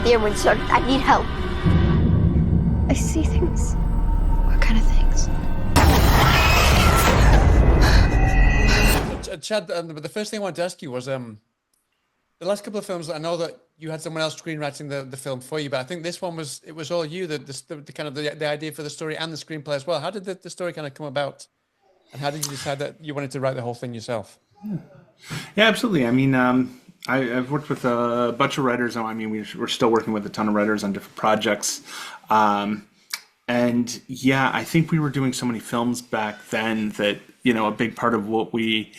dear one, sir. I need help. I see things. What kind of things? Chad, the first thing I wanted to ask you was the last couple of films. I know that you had someone else screenwriting the film for you, but I think this one was all you. The kind of the idea for the story and the screenplay as well. How did the story kind of come about, and how did you decide that you wanted to write the whole thing yourself? Yeah, absolutely. I mean, I've worked with a bunch of writers. I mean, we're still working with a ton of writers on different projects. And yeah, I think we were doing so many films back then that, a big part of what we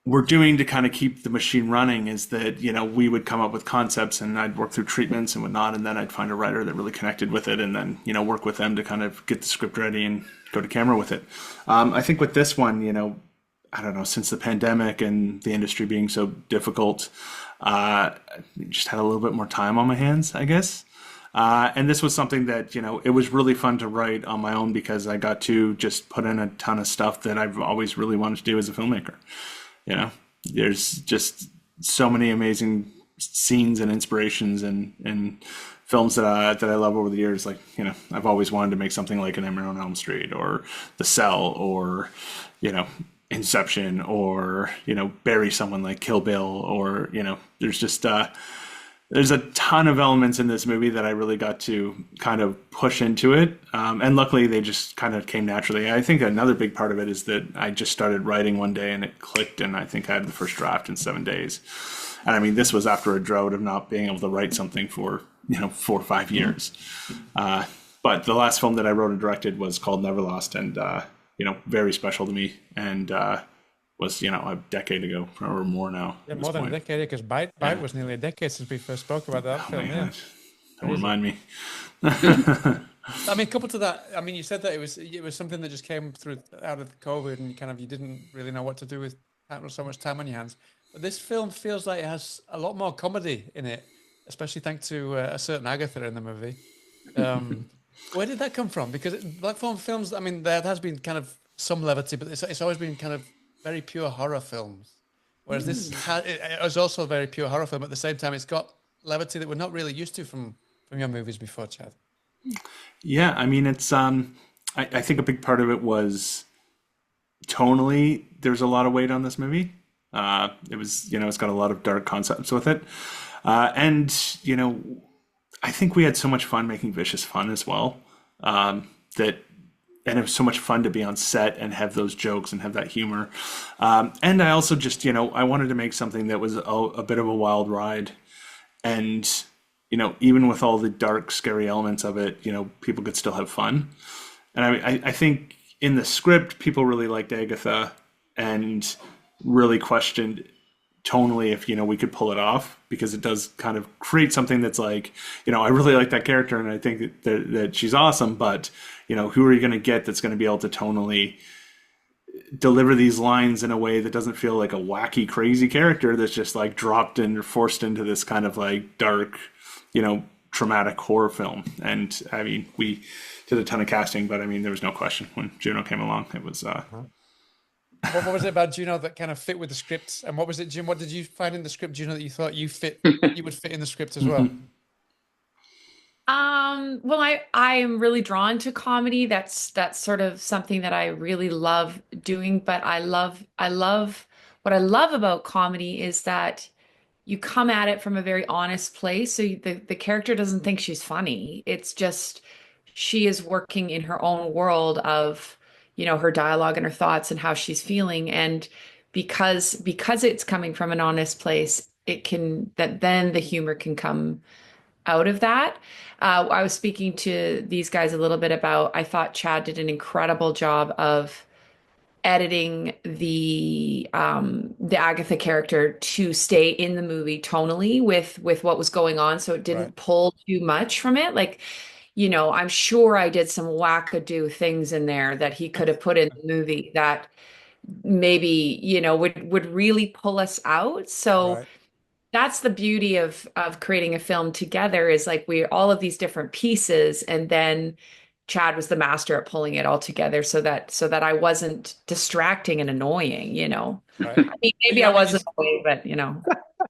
were doing to kind of keep the machine running is that, we would come up with concepts and I'd work through treatments and whatnot. And then I'd find a writer that really connected with it and then, work with them to kind of get the script ready and go to camera with it. I think with this one, I don't know, since the pandemic and the industry being so difficult, just had a little bit more time on my hands, I guess. And this was something that, it was really fun to write on my own because I got to just put in a ton of stuff that I've always really wanted to do as a filmmaker. There's just so many amazing scenes and inspirations and films that I love over the years. Like, I've always wanted to make something like an Nightmare on Elm Street or The Cell or, Inception or, bury someone like Kill Bill or, there's just, there's a ton of elements in this movie that I really got to kind of push into it. And luckily they just kind of came naturally. I think another big part of it is that I just started writing one day and it clicked and I think I had the first draft in 7 days. And I mean, this was after a drought of not being able to write something for, 4 or 5 years. But the last film that I wrote and directed was called Never Lost and, very special to me and was, a decade ago or more now. Yeah, more than a decade, because Bite was nearly a decade since we first spoke about that film. Yeah. Don't remind me. I mean, coupled to that, I mean, you said that it was something that just came through out of COVID and you didn't really know what to do with so much time on your hands. But this film feels like it has a lot more comedy in it, especially thanks to a certain Agatha in the movie. Where did that come from? Because Blackthorn films, I mean, there has been kind of some levity, but it's always been kind of very pure horror films. Whereas this it was also a very pure horror film. At the same time, it's got levity that we're not really used to from your movies before, Chad. Yeah, I mean, it's I think a big part of it was tonally. There's a lot of weight on this movie. It was, it's got a lot of dark concepts with it, and I think we had so much fun making Vicious fun as well. And it was so much fun to be on set and have those jokes and have that humor. And I also just, I wanted to make something that was a bit of a wild ride. And, even with all the dark, scary elements of it, people could still have fun. And I think in the script, people really liked Agatha and really questioned tonally if, we could pull it off, because it does kind of create something that's like, I really like that character and I think that she's awesome, but, who are you going to get that's going to be able to tonally deliver these lines in a way that doesn't feel like a wacky, crazy character that's just like dropped in or forced into this kind of like dark, traumatic horror film. And I mean, we did a ton of casting, but I mean, there was no question when Juno came along, it was, What was it about Juno that kind of fit with the script? And what was it, Jim? What did you find in the script, Juno, that you thought you would fit in the script as well? Well, I am really drawn to comedy. That's sort of something that I really love doing. But what I love about comedy is that you come at it from a very honest place. So the character doesn't think she's funny. It's just she is working in her own world of, her dialogue and her thoughts and how she's feeling. And because it's coming from an honest place, then the humor can come out of that. I was speaking to these guys a little bit about, I thought Chad did an incredible job of editing the Agatha character to stay in the movie tonally with what was going on. So it didn't pull too much from it. Like, I'm sure I did some wackadoo things in there that he could have put in the movie that maybe, would really pull us out. So that's the beauty of creating a film together, is like all of these different pieces, and then Chad was the master at pulling it all together so that I wasn't distracting and annoying, Right. I mean, maybe I wasn't, but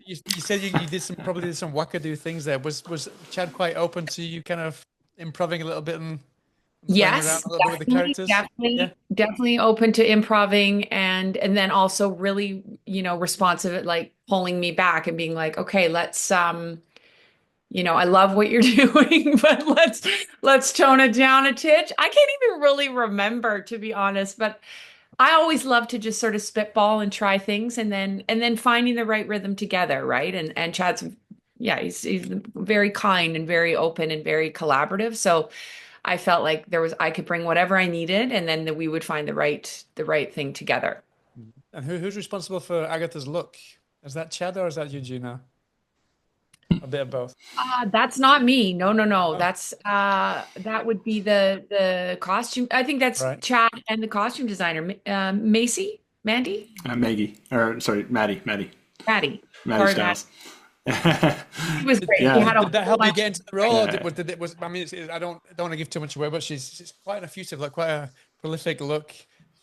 You said you did probably did some wackadoo things there. Was Chad quite open to you kind of improving a little bit and playing around Yes, a little bit with the characters? Yeah. definitely open to improving and then also really, responsive at like pulling me back and being like, okay, let's I love what you're doing, but let's tone it down a titch. I can't even really remember, to be honest, but I always love to just sort of spitball and try things and then finding the right rhythm together, right? And Chad's yeah, he's very kind and very open and very collaborative. So I felt like I could bring whatever I needed and then we would find the right thing together. And who's responsible for Agatha's look? Is that Chad or is that you, Juno? A bit of both. That's not me. No, no, no. That would be the costume. I think that's Right. Chad and the costume designer, Mandy, Maggie, or sorry, Maddie Maddie. Sorry, Sorry, Styles. He was great. Yeah. He had a Did that whole help you bunch- get into the role? Yeah. I mean, I don't want to give too much away, but she's quite an effusive look, quite a prolific look.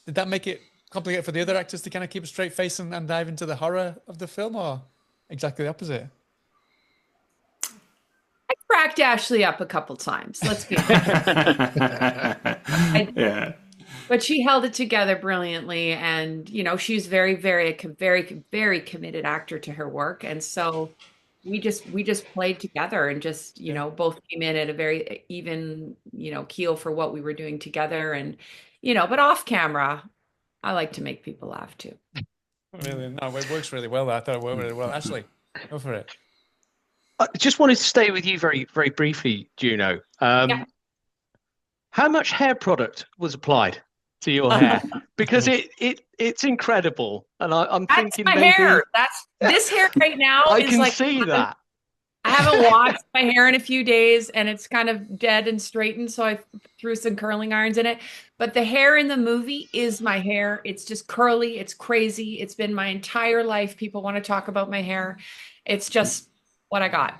Did that make it complicated for the other actors to kind of keep a straight face and dive into the horror of the film, or exactly the opposite? I cracked Ashley up a couple times. Let's be honest. Yeah. But she held it together brilliantly, and she's very, very, very, very committed actor to her work, and so we just played together and just both came in at a very even keel for what we were doing together, and but off camera, I like to make people laugh too. Really, no, it works really well. I thought it worked really well. Ashley, go for it. I just wanted to stay with you very, very briefly, Juno. Yeah. How much hair product was applied to your hair? Because it's incredible, and I'm That's thinking my maybe hair. This hair right now I is can like see that. I haven't washed my hair in a few days and it's kind of dead and straightened, so I threw some curling irons in it. But the hair in the movie is my hair. It's just curly. It's crazy. It's been my entire life. People want to talk about my hair. It's just what I got.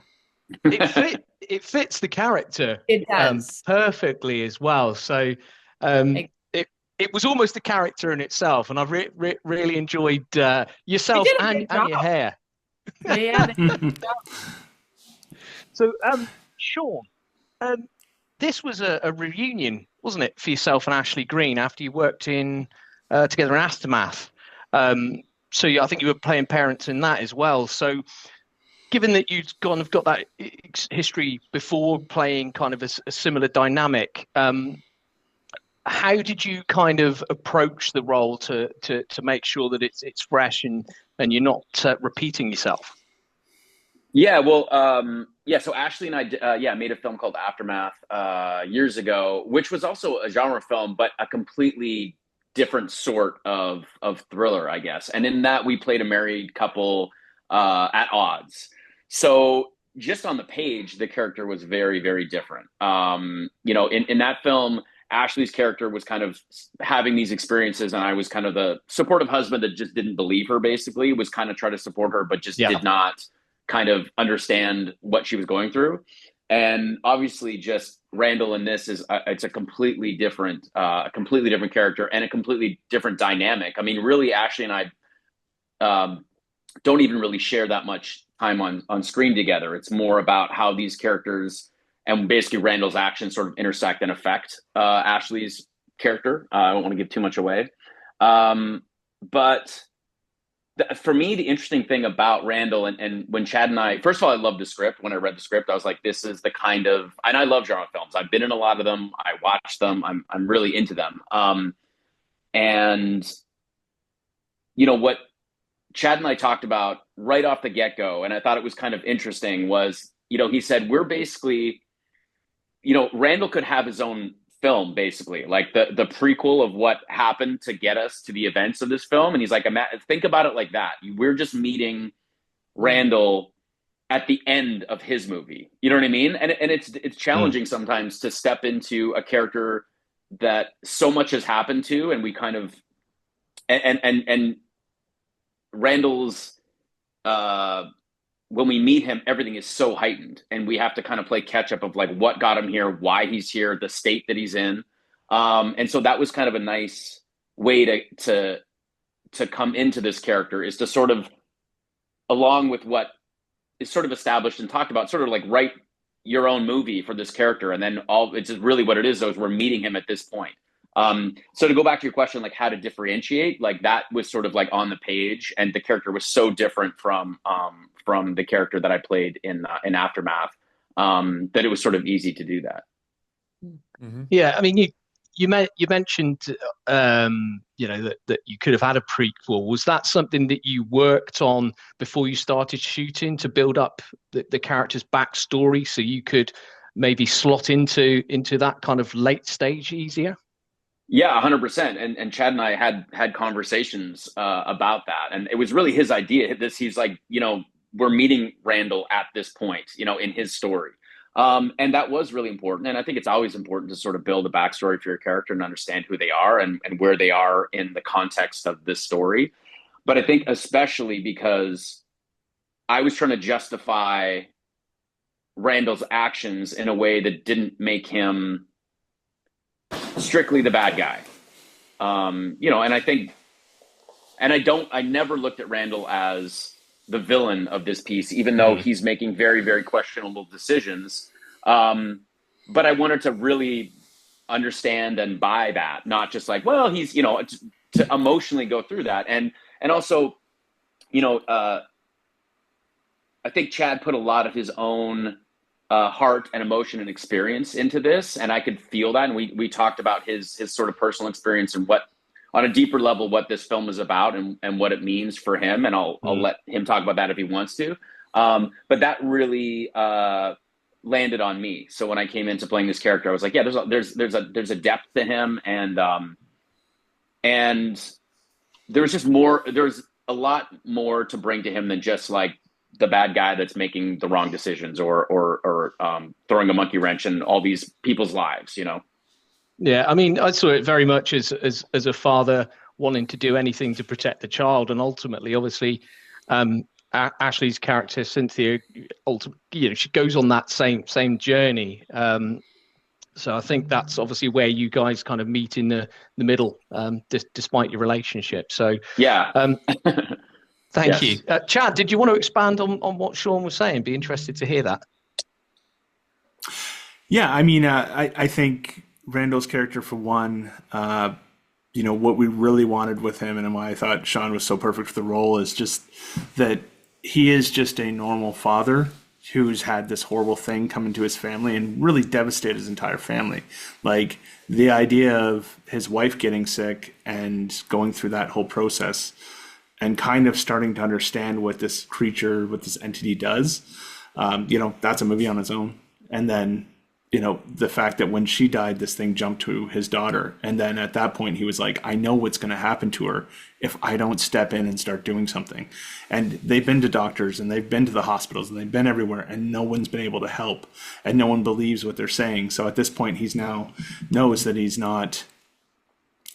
It fits the character It does. perfectly as well. So it was almost a character in itself, and I've really enjoyed yourself You did a and good your job. hair. Yeah. So, Shawn, this was a reunion, wasn't it, for yourself and Ashley Greene after you worked in together in Aftermath? So I think you were playing parents in that as well. So, given that you'd got that history before playing kind of a similar dynamic, how did you kind of approach the role to make sure that it's fresh and you're not repeating yourself? Yeah, well, so Ashley and I, made a film called Aftermath years ago, which was also a genre film, but a completely different sort of thriller, I guess. And in that, we played a married couple at odds. So just on the page, the character was very, very different. In that film, Ashley's character was kind of having these experiences, and I was kind of the supportive husband that just didn't believe her, basically, was kind of trying to support her, but just did not kind of understand what she was going through. And obviously just Randall in this it's a completely different character and a completely different dynamic. I mean, really, Ashley and I don't even really share that much time on screen together. It's more about how these characters and basically Randall's actions sort of intersect and affect Ashley's character. I don't want to give too much away. But for me, the interesting thing about Randall and when Chad and I, first of all, I loved the script. When I read the script, I was like, this is the kind of, and I love genre films. I've been in a lot of them. I watch them. I'm really into them. And what Chad and I talked about right off the get-go, and I thought it was kind of interesting, was, he said, we're basically, Randall could have his own film, basically, like the prequel of what happened to get us to the events of this film. And he's like, think about it like that. We're just meeting Randall at the end of his movie. You know what I mean? And it's challenging sometimes to step into a character that so much has happened to, and we kind of, and Randall's, when we meet him, everything is so heightened, and we have to kind of play catch up of like what got him here, why he's here, the state that he's in. And so that was kind of a nice way to come into this character, is to sort of along with what is sort of established and talked about, sort of like write your own movie for this character. And then it's just really what it is, though, is we're meeting him at this point. So to go back to your question, like how to differentiate, like that was sort of like on the page, and the character was so different from the character that I played in Aftermath, that it was sort of easy to do that. Mm-hmm. Yeah, I mean, you mentioned that you could have had a prequel. Was that something that you worked on before you started shooting to build up the character's backstory, so you could maybe slot into that kind of late stage easier? Yeah, 100%. And Chad and I had conversations about that, and it was really his idea. He's like, we're meeting Randall at this point, in his story. And that was really important. And I think it's always important to sort of build a backstory for your character and understand who they are and where they are in the context of this story. But I think especially because I was trying to justify Randall's actions in a way that didn't make him strictly the bad guy. And I think, and I never looked at Randall as the villain of this piece, even though he's making very, very questionable decisions. But I wanted to really understand and buy that, not just like, well, he's, to emotionally go through that. And also, I think Chad put a lot of his own heart and emotion and experience into this, and I could feel that. And we talked about his sort of personal experience and what, on a deeper level, what this film is about and what it means for him. And I'll let him talk about that if he wants to. But that really landed on me. So when I came into playing this character, I was like, yeah, there's a depth to him, and there was just more. There's a lot more to bring to him than just like the bad guy that's making the wrong decisions or throwing a monkey wrench in all these people's lives, Yeah, I mean, I saw it very much as a father wanting to do anything to protect the child, and ultimately, obviously, Ashley's character Cynthia, she goes on that same journey. So I think that's obviously where you guys kind of meet in the middle, despite your relationship. So yeah, thank you, Chad. Did you want to expand on what Shawn was saying? Be interested to hear that. Yeah, I mean, I think Randall's character, for one, what we really wanted with him and why I thought Shawn was so perfect for the role is just that he is just a normal father who's had this horrible thing come into his family and really devastate his entire family. Like the idea of his wife getting sick and going through that whole process and kind of starting to understand what this creature, what this entity does, that's a movie on its own. And then the fact that when she died, this thing jumped to his daughter. And then at that point, he was like, I know what's going to happen to her if I don't step in and start doing something. And they've been to doctors and they've been to the hospitals and they've been everywhere and no one's been able to help and no one believes what they're saying. So at this point, he's now knows that he's not,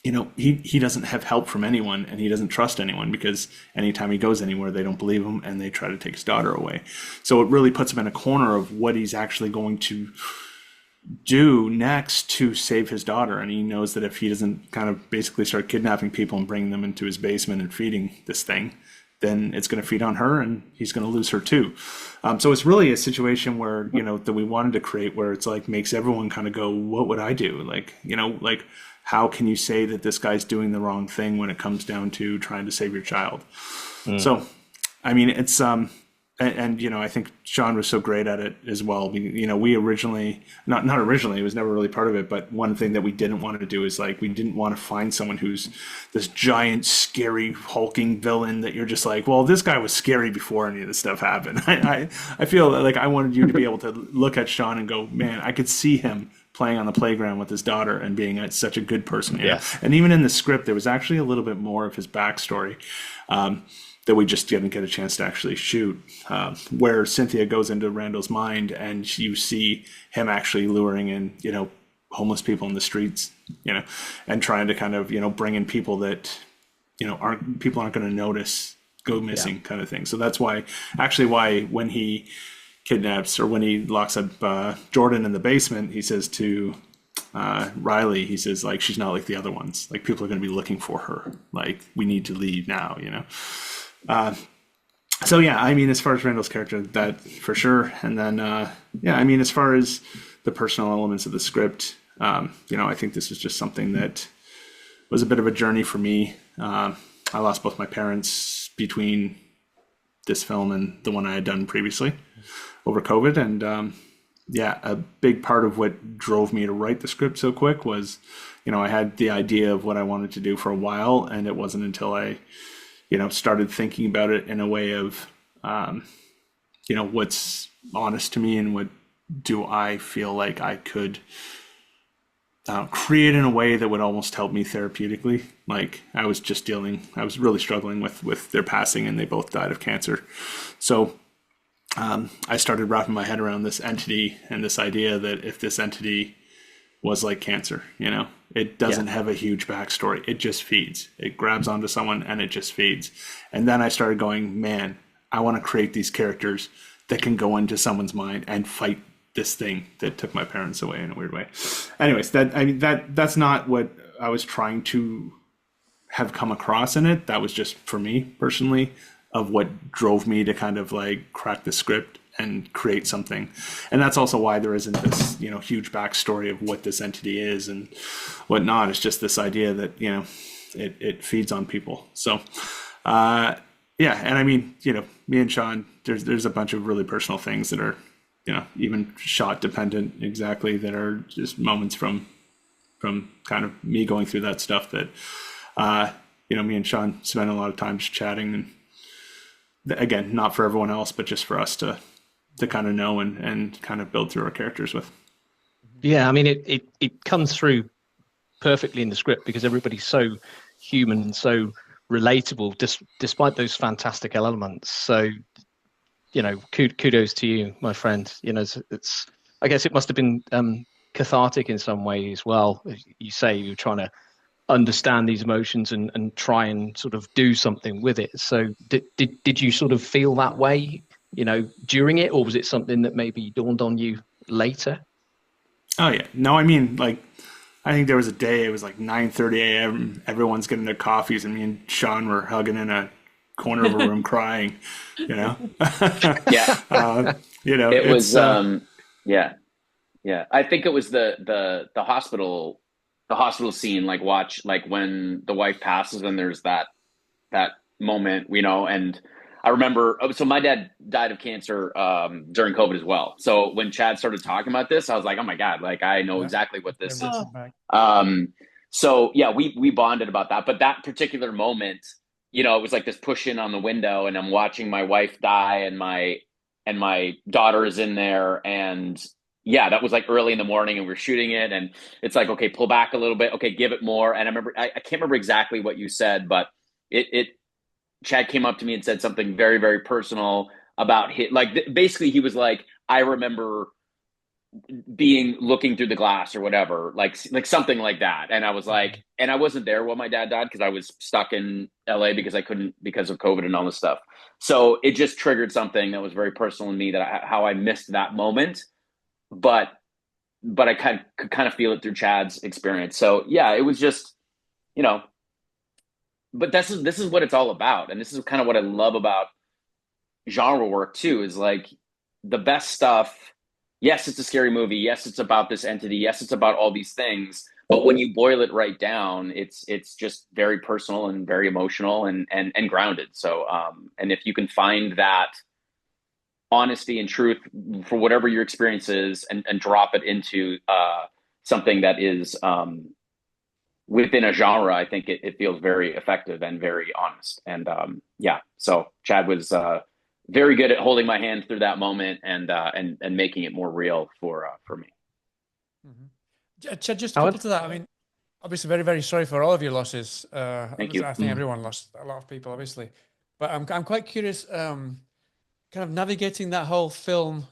he doesn't have help from anyone and he doesn't trust anyone because anytime he goes anywhere, they don't believe him and they try to take his daughter away. So it really puts him in a corner of what he's actually going to do next to save his daughter. And he knows that if he doesn't kind of basically start kidnapping people and bringing them into his basement and feeding this thing, then it's going to feed on her and he's going to lose her too. So it's really a situation where, that we wanted to create where it's like makes everyone kind of go, what would I do? Like, how can you say that this guy's doing the wrong thing when it comes down to trying to save your child? So, I mean, it's, and I think Shawn was so great at it as well. We originally, not originally, it was never really part of it, but one thing that we didn't want to do is like, we didn't want to find someone who's this giant, scary, hulking villain that you're just like, well, this guy was scary before any of this stuff happened. I feel like I wanted you to be able to look at Shawn and go, man, I could see him playing on the playground with his daughter and being such a good person. Yes. And even in the script, there was actually a little bit more of his backstory. That we just didn't get a chance to actually shoot, where Cynthia goes into Randall's mind and you see him actually luring in, homeless people in the streets, and trying to kind of, bring in people that, aren't going to notice go missing kind of thing. So that's why when he kidnaps or when he locks up Jordan in the basement, he says to Riley, he says, like, she's not like the other ones. Like, people are going to be looking for her. Like, we need to leave now, So yeah, I mean, as far as Randall's character, that for sure. And then yeah, I mean, as far as the personal elements of the script, I think this was just something that was a bit of a journey for me. I lost both my parents between this film and the one I had done previously over COVID. And yeah, a big part of what drove me to write the script so quick was, I had the idea of what I wanted to do for a while, and it wasn't until I, started thinking about it in a way of, what's honest to me and what do I feel like I could create in a way that would almost help me therapeutically. Like I was really struggling with their passing, and they both died of cancer. So I started wrapping my head around this entity and this idea that if this entity was like cancer, it doesn't have a huge backstory. It just feeds. It grabs onto someone and it just feeds. And then I started going, man, I want to create these characters that can go into someone's mind and fight this thing that took my parents away in a weird way. Anyways, that's not what I was trying to have come across in it. That was just for me personally of what drove me to kind of like crack the script and create something. And that's also why there isn't this, huge backstory of what this entity is and whatnot. It's just this idea that, it feeds on people. So, yeah. And I mean, me and Shawn, there's a bunch of really personal things that are, even shot dependent exactly, that are just moments from kind of me going through that stuff that, me and Shawn spent a lot of time just chatting, and again, not for everyone else, but just for us to kind of know and kind of build through our characters with. Yeah, I mean, it comes through perfectly in the script because everybody's so human and so relatable, despite those fantastic elements. So, kudos to you, my friend. It's I guess it must have been cathartic in some way as well. You say you're trying to understand these emotions and try and sort of do something with it. So did you sort of feel that way, during it, or was it something that maybe dawned on you later? Oh yeah. No, I mean, like, I think there was a day, it was like 9:30 a.m. Everyone's getting their coffees, and me and Shawn were hugging in a corner of a room crying, Yeah. It was, yeah. I think it was the hospital scene, like when the wife passes and there's that moment, and I remember, so my dad died of cancer during COVID as well. So when Chad started talking about this, I was like, oh my God, like I know exactly what this is. So yeah, we bonded about that. But that particular moment, it was like this push in on the window, and I'm watching my wife die, and my daughter is in there, and yeah, that was like early in the morning, and we're shooting it, and it's like, okay, pull back a little bit. Okay, give it more. And I remember, I can't remember exactly what you said, but Chad came up to me and said something very, very personal about basically he was like, I remember looking through the glass or whatever, like something like that. And I was like, and I wasn't there when my dad died because I was stuck in LA because I couldn't, because of COVID and all this stuff. So it just triggered something that was very personal in me, how I missed that moment. But I could kind of feel it through Chad's experience. So yeah, it was just, but this is what it's all about. And this is kind of what I love about genre work too, is like the best stuff. Yes, it's a scary movie. Yes, it's about this entity. Yes, it's about all these things. But when you boil it right down, it's just very personal and very emotional and grounded. So, and if you can find that honesty and truth for whatever your experience is and drop it into something that is within a genre, I think it feels very effective and very honest. And yeah, so Chad was very good at holding my hand through that moment and making it more real for me. Mm-hmm. Chad, just couple to that. I mean, obviously, very, very sorry for all of your losses. Thank you. I think everyone lost a lot of people, obviously, but I'm quite curious, kind of navigating that whole film,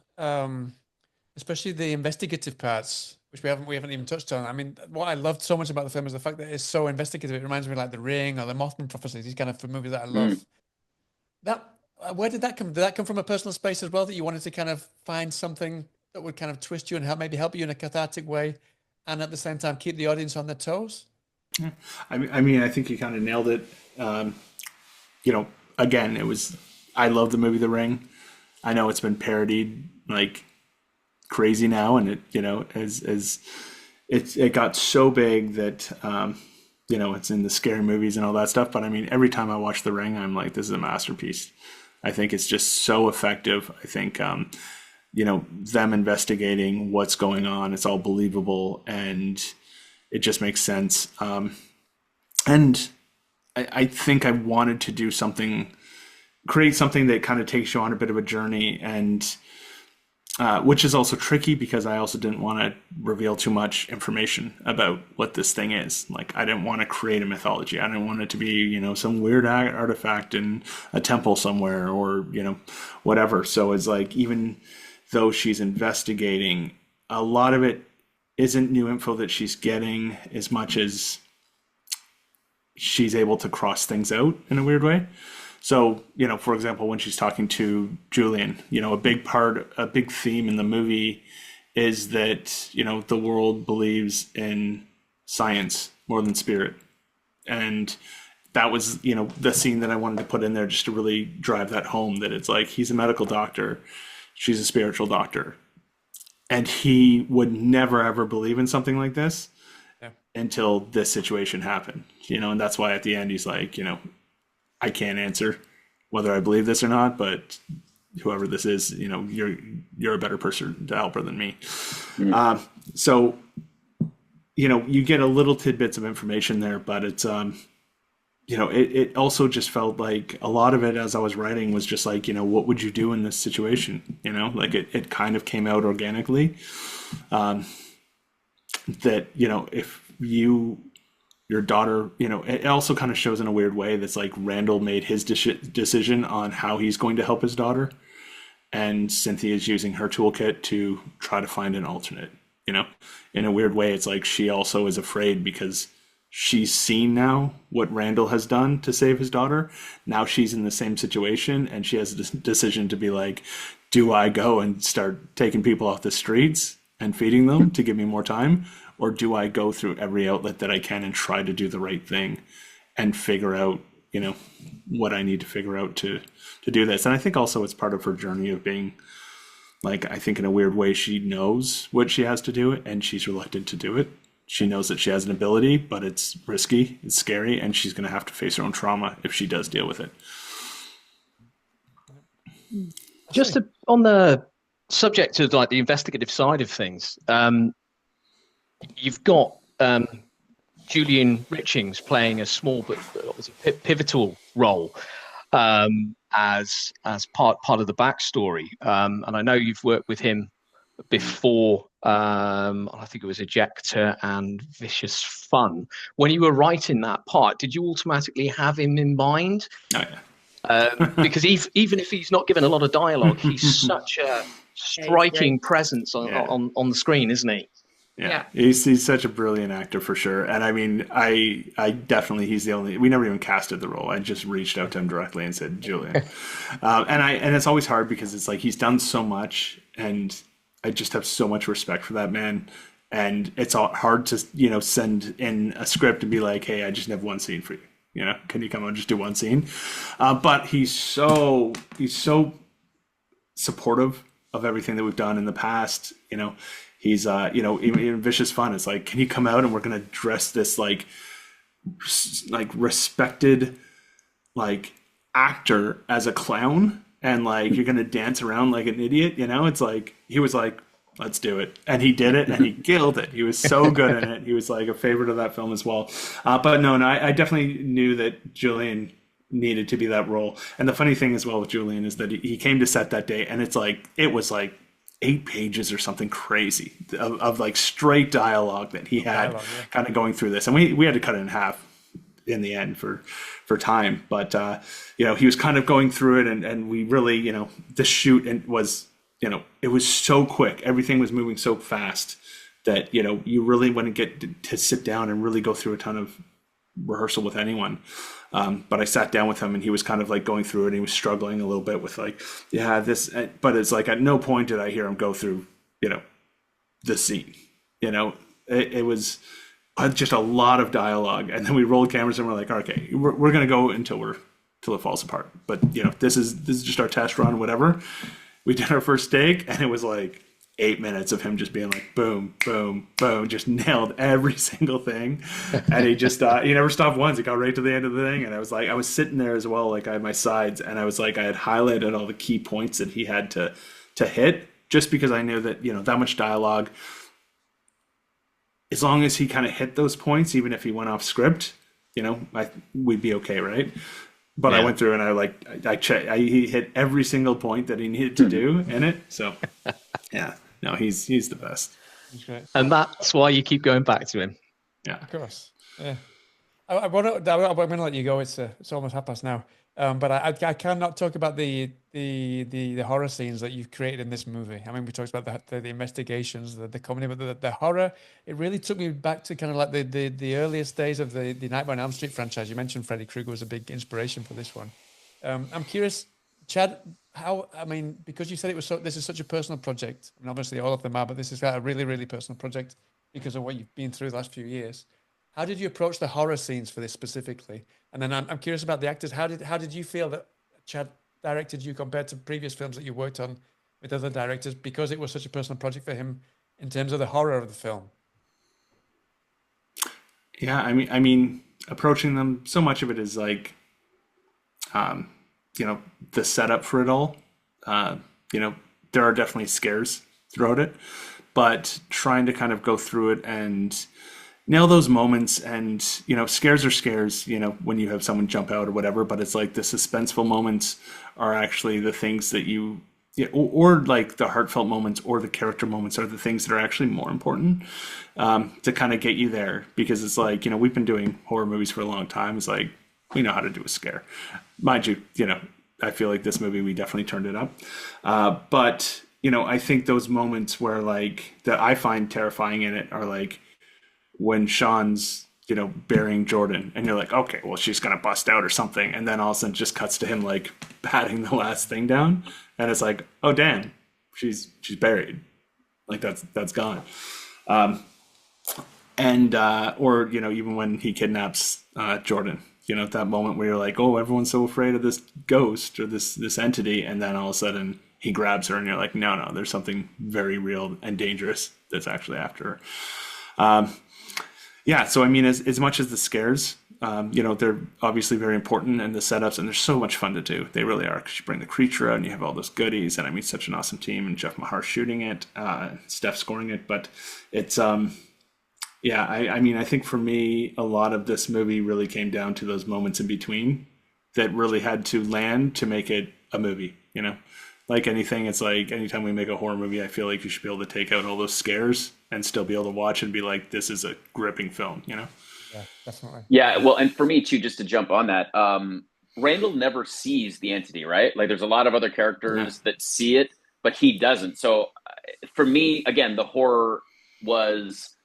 especially the investigative parts, which we haven't even touched on. I mean, what I loved so much about the film is the fact that it's so investigative. It reminds me of like The Ring or The Mothman Prophecy, these kind of movies that I love. Where did that come? Did that come from a personal space as well, that you wanted to kind of find something that would kind of twist you and maybe help you in a cathartic way, and at the same time keep the audience on their toes? I mean, I think you kind of nailed it. Again, it was I love the movie The Ring. I know it's been parodied like crazy now, and it, you know, as it got so big that you know, it's in the scary movies and all that stuff. But I mean, every time I watch The Ring, I'm like, this is a masterpiece. I think it's just so effective. I think you know, them investigating what's going on, it's all believable, and it just makes sense. And I think I wanted to do something, create something that kind of takes you on a bit of a journey, and which is also tricky because I also didn't want to reveal too much information about what this thing is. Like, I didn't want to create a mythology. I didn't want it to be, you know, some weird artifact in a temple somewhere, or, you know, whatever. So it's like, even though she's investigating, a lot of it isn't new info that she's getting as much as she's able to cross things out in a weird way. So, you know, for example, when she's talking to Julian, you know, a big theme in the movie is that, you know, the world believes in science more than spirit. And that was, you know, the scene that I wanted to put in there just to really drive that home, that it's like, he's a medical doctor, she's a spiritual doctor. And he would never, ever believe in something like this until this situation happened, you know, and that's why at the end he's like, you know, I can't answer whether I believe this or not, but whoever this is, you know, you're a better person to help her than me. So, you know, you get a little tidbits of information there, but it's, you know, it also just felt like a lot of it as I was writing was just like, you know, what would you do in this situation? You know, like it kind of came out organically. That, you know, if your daughter, you know, it also kind of shows in a weird way that's like Randall made his decision on how he's going to help his daughter, and Cynthia's using her toolkit to try to find an alternate. You know, in a weird way, it's like she also is afraid because she's seen now what Randall has done to save his daughter. Now she's in the same situation, and she has a decision to be like, do I go and start taking people off the streets and feeding them to give me more time? Or do I go through every outlet that I can and try to do the right thing and figure out, you know, what I need to figure out to do this? And I think also it's part of her journey of being like, I think in a weird way, she knows what she has to do and she's reluctant to do it. She knows that she has an ability, but it's risky, it's scary, and she's going to have to face her own trauma if she does deal with it. Just on the subject of like the investigative side of things, you've got Julian Richings playing a small but obviously pivotal role as part of the backstory. And I know you've worked with him before. I think it was Ejector and Vicious Fun. When you were writing that part, did you automatically have him in mind? Oh, yeah. Because even if he's not given a lot of dialogue, he's such a striking presence on the screen, isn't he? Yeah. He's such a brilliant actor for sure. And I mean, I definitely, he's the only, we never even casted the role. I just reached out to him directly and said, Julian. And it's always hard because it's like, he's done so much and I just have so much respect for that man. And it's all hard to, you know, send in a script and be like, hey, I just have one scene for you. You know, can you come and just do one scene? But he's so supportive of everything that we've done in the past. You know, he's, you know, even Vicious Fun. It's like, can you come out and we're going to dress this like respected, like actor as a clown, and like, you're going to dance around like an idiot. You know, it's like, he was like, let's do it. And he did it and he killed it. He was so good in it. He was like a favorite of that film as well. But no, I definitely knew that Julian needed to be that role. And the funny thing as well with Julian is that he came to set that day and it was like 8 pages or something crazy of like straight dialogue that he had kind of going through this. And we had to cut it in half in the end for time. But, you know, he was kind of going through it and we really, you know, the shoot was, you know, it was so quick. Everything was moving so fast that, you know, you really wouldn't get to sit down and really go through a ton of rehearsal with anyone. But I sat down with him and he was kind of like going through it and he was struggling a little bit with like, but it's like at no point did I hear him go through, you know, the scene. You know, it was just a lot of dialogue. And then we rolled cameras and we're like, okay, we're going to go until we're till it falls apart. But this is just our test run, whatever. We did our first take, and it was like 8 minutes of him just being like boom, boom, boom, just nailed every single thing. And he just he never stopped once. He got right to the end of the thing, and I was sitting there as well, like I had my sides, and I had highlighted all the key points that he had to hit, just because I knew that that much dialogue, as long as he kind of hit those points, even if he went off script, we'd be okay, right? But I went through and I checked. He hit every single point that he needed to do in it. So, yeah, no, he's the best. And that's why you keep going back to him. Yeah, of course. Yeah, I'm going to let you go. It's almost past now. But I cannot talk about the horror scenes that you've created in this movie. I mean, we talked about the investigations, the comedy, but the horror, it really took me back to kind of like the earliest days of the Nightmare on Elm Street franchise. You mentioned Freddy Krueger was a big inspiration for this one. I'm curious, Chad, because you said this is such a personal project. I mean, obviously all of them are, but this is a really, really personal project because of what you've been through the last few years. How did you approach the horror scenes for this specifically? And then I'm curious about the actors. How did you feel that Chad directed you compared to previous films that you worked on with other directors, because it was such a personal project for him in terms of the horror of the film? Yeah, I mean, approaching them, so much of it is like, the setup for it all. There are definitely scares throughout it, but trying to kind of go through it and nail those moments. And scares are scares when you have someone jump out or whatever, but it's like the suspenseful moments are actually the things that or like the heartfelt moments or the character moments are the things that are actually more important to kind of get you there. Because it's like, we've been doing horror movies for a long time. It's like, we know how to do a scare, mind you. I feel like this movie, we definitely turned it up, but I think those moments where like that I find terrifying in it are like when Shawn's, burying Jordan, and you're like, okay, well, she's gonna bust out or something, and then all of a sudden just cuts to him like patting the last thing down, and it's like, oh damn, she's buried, like that's gone. Or even when he kidnaps Jordan, that moment where you're like, oh, everyone's so afraid of this ghost or this entity, and then all of a sudden he grabs her, and you're like, no, there's something very real and dangerous that's actually after her. Yeah, so I mean, as much as the scares, they're obviously very important, and the setups, and they're so much fun to do. They really are, because you bring the creature out and you have all those goodies, and I mean, such an awesome team, and Jeff Mahar shooting it, Steph scoring it, but it's I think for me, a lot of this movie really came down to those moments in between that really had to land to make it a movie. Like anything, it's like anytime we make a horror movie, I feel like you should be able to take out all those scares and still be able to watch and be like, this is a gripping film, Yeah, definitely. Yeah, well, and for me too, just to jump on that, Randall never sees the entity, right? Like there's a lot of other characters that see it, but he doesn't. So for me, again, the horror was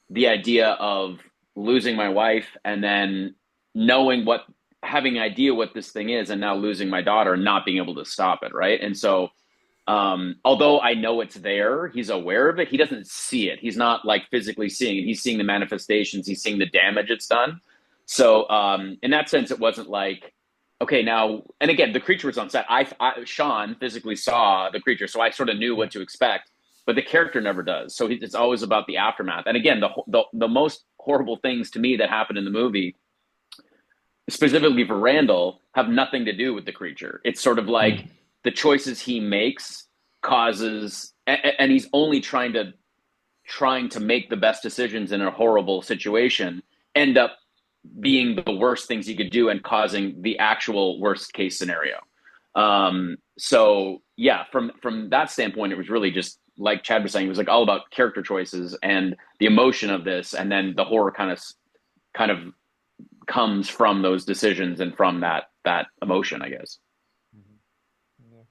the idea of losing my wife and then having an idea what this thing is, and now losing my daughter and not being able to stop it, right? And so although I know it's there, he's aware of it, he doesn't see it. He's not like physically seeing it. He's seeing the manifestations, he's seeing the damage it's done. So in that sense, it wasn't like, okay, now, and again, the creature was on set. Shawn physically saw the creature, so I sort of knew what to expect, but the character never does. So it's always about the aftermath. And again, the most horrible things to me that happened in the movie, specifically for Randall, have nothing to do with the creature. It's sort of like the choices he makes causes, and he's only trying to make the best decisions in a horrible situation, end up being the worst things he could do and causing the actual worst case scenario. So yeah, from that standpoint, it was really just like Chad was saying, it was like all about character choices and the emotion of this, and then the horror kind of comes from those decisions and from that emotion, I guess. Yeah.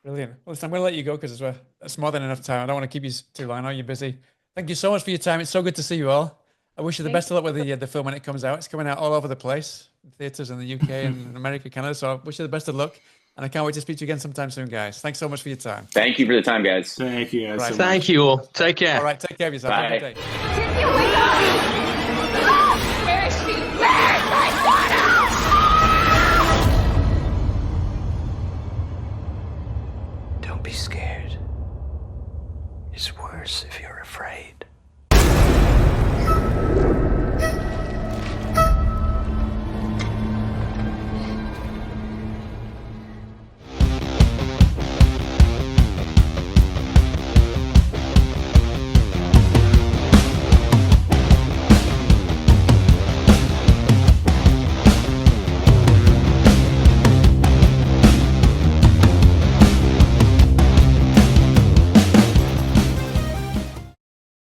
Brilliant. Well, listen, I'm going to let you go because it's more than enough time. I don't want to keep you too long. I know you're busy. Thank you so much for your time. It's so good to see you all. I wish you the best of luck with the film when it comes out. It's coming out all over the place, theaters in the UK and America, Canada. So I wish you the best of luck. And I can't wait to speak to you again sometime soon, guys. Thanks so much for your time. Thank you for the time, guys. Thank you, guys. Right. So Thank you all. Take care. All right. Take care of yourself. Bye. Have a good day. Where is she? Where's my daughter? course, if you're afraid.